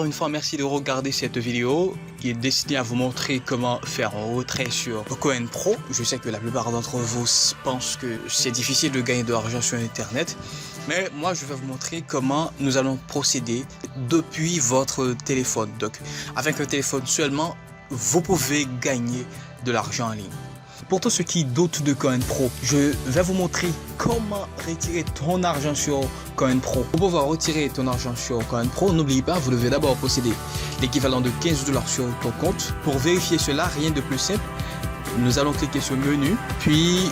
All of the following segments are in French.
Encore une fois, merci de regarder cette vidéo qui est destinée à vous montrer comment faire un retrait sur Coin Pro. Je sais que la plupart d'entre vous pensent que c'est difficile de gagner de l'argent sur Internet, mais moi je vais vous montrer comment nous allons procéder depuis votre téléphone. Donc avec un téléphone seulement, vous pouvez gagner de l'argent en ligne. Pour tous ceux qui doutent de Coin Pro, je vais vous montrer comment retirer ton argent sur Coin Pro. Pour pouvoir retirer ton argent sur Coin Pro, n'oubliez pas, vous devez d'abord posséder l'équivalent de 15 $ sur ton compte. Pour vérifier cela, rien de plus simple. Nous allons cliquer sur menu, puis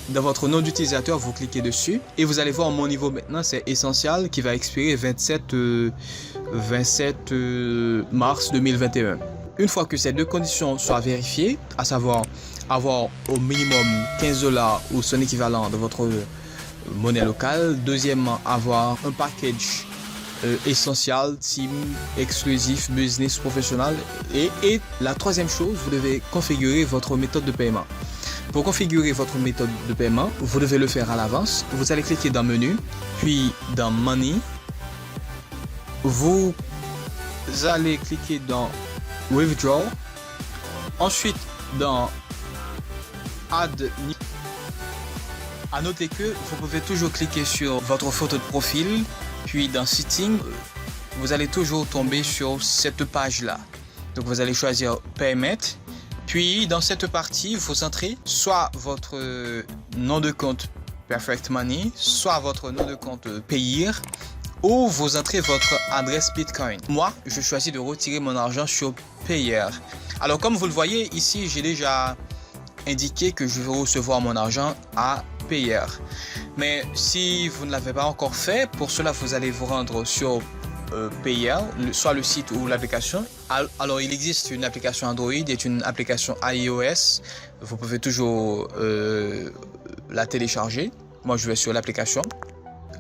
dans votre nom d'utilisateur, vous cliquez dessus et vous allez voir mon niveau maintenant, c'est essentiel qui va expirer 27 mars 2021. Une fois que ces deux conditions soient vérifiées, à savoir avoir au minimum 15 $ ou son équivalent de votre monnaie locale. Deuxièmement, avoir un package essentiel, team, exclusif, business, professionnel. Et la troisième chose, vous devez configurer votre méthode de paiement. Pour configurer votre méthode de paiement, vous devez le faire à l'avance. Vous allez cliquer dans Menu, puis dans Money. Vous allez cliquer dans Withdraw. Ensuite, dans Add. À noter que vous pouvez toujours cliquer sur votre photo de profil, puis dans Setting, vous allez toujours tomber sur cette page-là. Donc vous allez choisir Payment. Puis dans cette partie, vous entrez soit votre nom de compte Perfect Money, soit votre nom de compte Payeer, ou vous entrez votre adresse Bitcoin. Moi, je choisis de retirer mon argent sur Payeer. Alors comme vous le voyez ici, j'ai déjà indiqué que je vais recevoir mon argent à Payeer. Mais si vous ne l'avez pas encore fait, pour cela vous allez vous rendre sur Payeer, soit le site ou l'application. Alors il existe une application Android et une application iOS. Vous pouvez toujours la télécharger. Moi je vais sur l'application.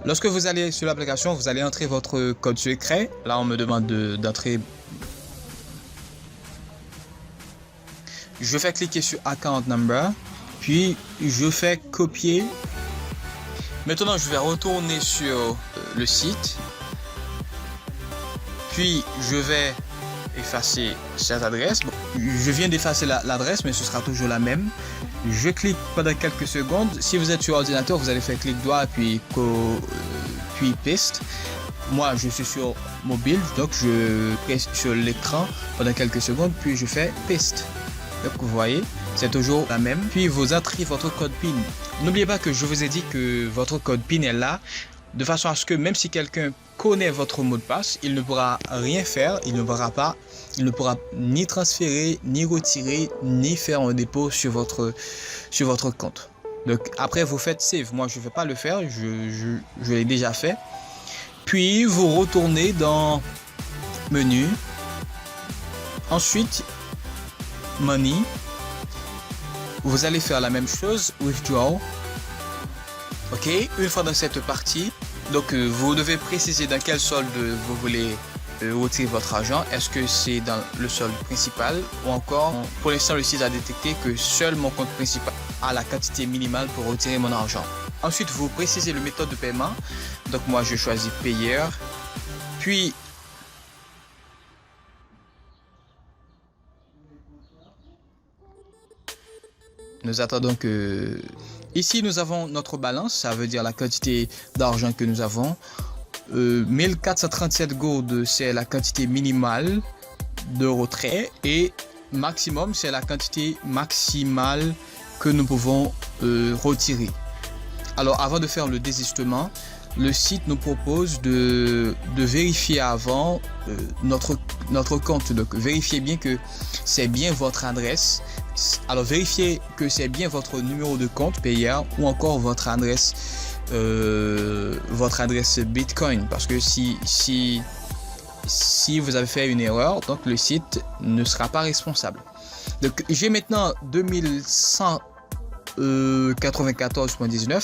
Lorsque vous allez sur l'application, vous allez entrer votre code secret. Là, on me demande d'entrer. Je fais cliquer sur Account Number, puis je fais copier. Maintenant, je vais retourner sur le site. Puis, je vais effacer cette adresse. Bon, je viens d'effacer l'adresse, mais ce sera toujours la même. Je clique pendant quelques secondes. Si vous êtes sur ordinateur, vous allez faire clic droit puis paste. Moi, je suis sur mobile, donc je presse sur l'écran pendant quelques secondes, puis je fais paste. Donc vous voyez, c'est toujours la même. Puis vous entrez votre code PIN. N'oubliez pas que je vous ai dit que votre code PIN est là, de façon à ce que même si quelqu'un connaît votre mot de passe, il ne pourra rien faire, il ne pourra ni transférer, ni retirer, ni faire un dépôt sur votre compte. Donc après vous faites save. Moi je ne vais pas le faire, je l'ai déjà fait. Puis vous retournez dans menu. Ensuite Money. Vous allez faire la même chose, Withdraw. Ok, une fois dans cette partie, donc vous devez préciser dans quel solde vous voulez retirer votre argent. Est-ce que c'est dans le solde principal ou encore, pour l'instant le site a détecté que seul mon compte principal a la quantité minimale pour retirer mon argent. Ensuite vous précisez le méthode de paiement. Donc moi je choisis Payeer. Puis nous attendons que... Ici, nous avons notre balance, ça veut dire la quantité d'argent que nous avons. 1437 gold, c'est la quantité minimale de retrait. Et maximum, c'est la quantité maximale que nous pouvons retirer. Alors, avant de faire le désistement, le site nous propose de vérifier avant notre compte. Donc, vérifiez bien que c'est bien votre adresse. Alors vérifiez que c'est bien votre numéro de compte Payeer ou encore votre adresse Bitcoin, parce que si vous avez fait une erreur, donc le site ne sera pas responsable. Donc j'ai maintenant 2194,19.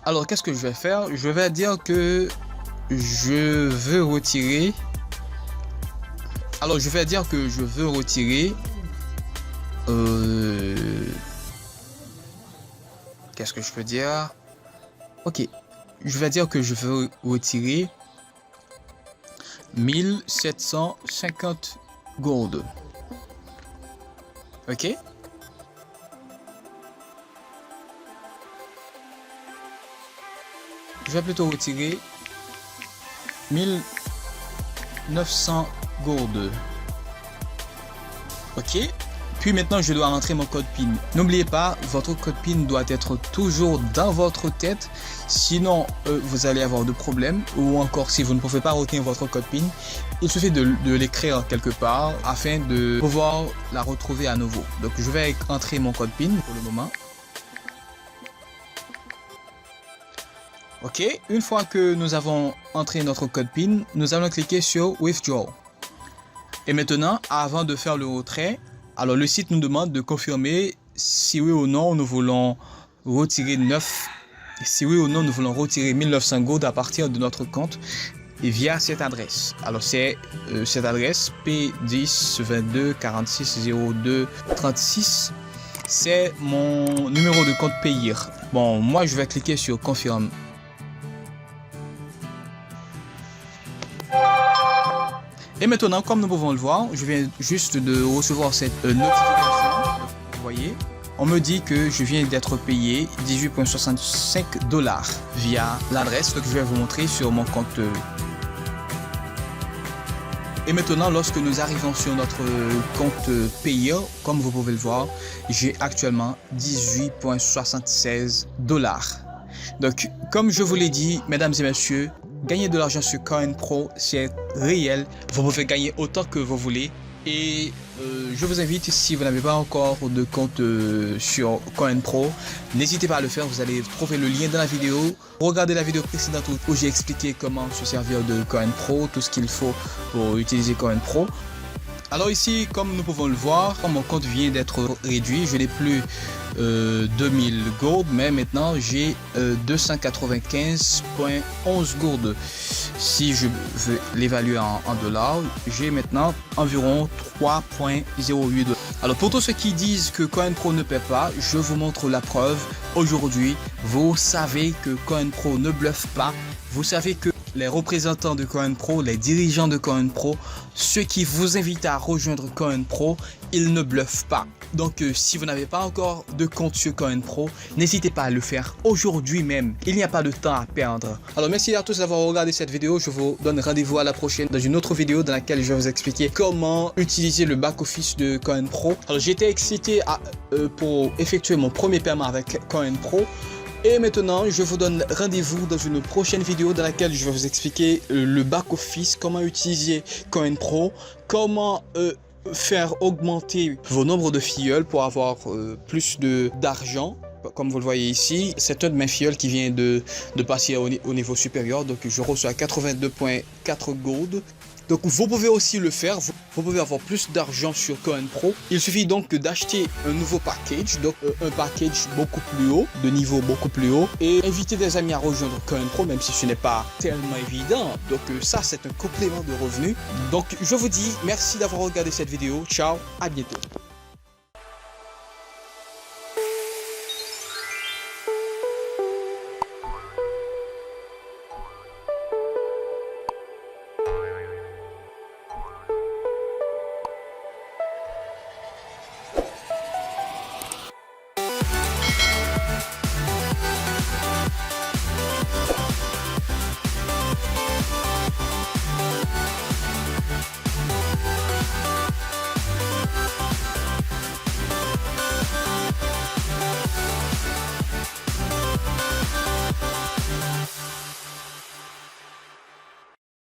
Alors qu'est-ce que je vais faire? Je vais dire que je veux retirer. Alors je vais dire que je veux retirer. Qu'est-ce que je peux dire? Ok, je vais dire que je veux retirer 1750 gold. Ok. Je vais plutôt retirer 1900 gold. Ok. Puis maintenant, je dois rentrer mon code PIN. N'oubliez pas, votre code PIN doit être toujours dans votre tête. Sinon, vous allez avoir de problèmes. Ou encore, si vous ne pouvez pas retenir votre code PIN, il suffit de l'écrire quelque part afin de pouvoir la retrouver à nouveau. Donc, je vais entrer mon code PIN pour le moment. Ok, une fois que nous avons entré notre code PIN, nous allons cliquer sur Withdraw. Et maintenant, avant de faire le retrait, alors le site nous demande de confirmer si oui ou non nous voulons retirer 1900 gold à partir de notre compte et via cette adresse. Alors c'est cette adresse P10 22 46 02 36. C'est mon numéro de compte Payeer. Bon, moi je vais cliquer sur confirme. Et maintenant, comme nous pouvons le voir, je viens juste de recevoir cette notification. Vous voyez, on me dit que je viens d'être payé 18,65 $ via l'adresse que je vais vous montrer sur mon compte. Et maintenant, lorsque nous arrivons sur notre compte Payeer, comme vous pouvez le voir, j'ai actuellement 18,76 $. Donc, comme je vous l'ai dit, mesdames et messieurs, gagner de l'argent sur CoinPro, c'est réel. Vous pouvez gagner autant que vous voulez. Et je vous invite, si vous n'avez pas encore de compte sur CoinPro, n'hésitez pas à le faire. Vous allez trouver le lien dans la vidéo. Regardez la vidéo précédente où j'ai expliqué comment se servir de CoinPro, tout ce qu'il faut pour utiliser CoinPro. Alors ici, comme nous pouvons le voir, mon compte vient d'être réduit. Je n'ai plus 2000 gold, mais maintenant j'ai 295,11 gold. Si je veux l'évaluer en dollars, j'ai maintenant environ 3,08 $. Alors pour tous ceux qui disent que CoinPro ne paie pas, je vous montre la preuve. Aujourd'hui, vous savez que CoinPro ne bluffe pas. Vous savez que les représentants de CoinPro, les dirigeants de CoinPro, ceux qui vous invitent à rejoindre CoinPro, ils ne bluffent pas. Donc si vous n'avez pas encore de compte sur CoinPro, n'hésitez pas à le faire aujourd'hui même. Il n'y a pas de temps à perdre. Alors merci à tous d'avoir regardé cette vidéo. Je vous donne rendez-vous à la prochaine dans une autre vidéo dans laquelle je vais vous expliquer comment utiliser le back-office de CoinPro. Alors j'étais excité pour effectuer mon premier paiement avec CoinPro. Et maintenant, je vous donne rendez-vous dans une prochaine vidéo dans laquelle je vais vous expliquer le back-office, comment utiliser CoinPro, comment faire augmenter vos nombres de filleuls pour avoir plus d'argent. Comme vous le voyez ici, c'est un de mes filleuls qui vient de passer au niveau supérieur, donc je reçois 82,4 gold. Donc vous pouvez aussi le faire, vous pouvez avoir plus d'argent sur CoinPro. Il suffit donc d'acheter un nouveau package, donc un package beaucoup plus haut, de niveau beaucoup plus haut, et inviter des amis à rejoindre CoinPro, même si ce n'est pas tellement évident. Donc ça, c'est un complément de revenus. Donc je vous dis merci d'avoir regardé cette vidéo. Ciao, à bientôt.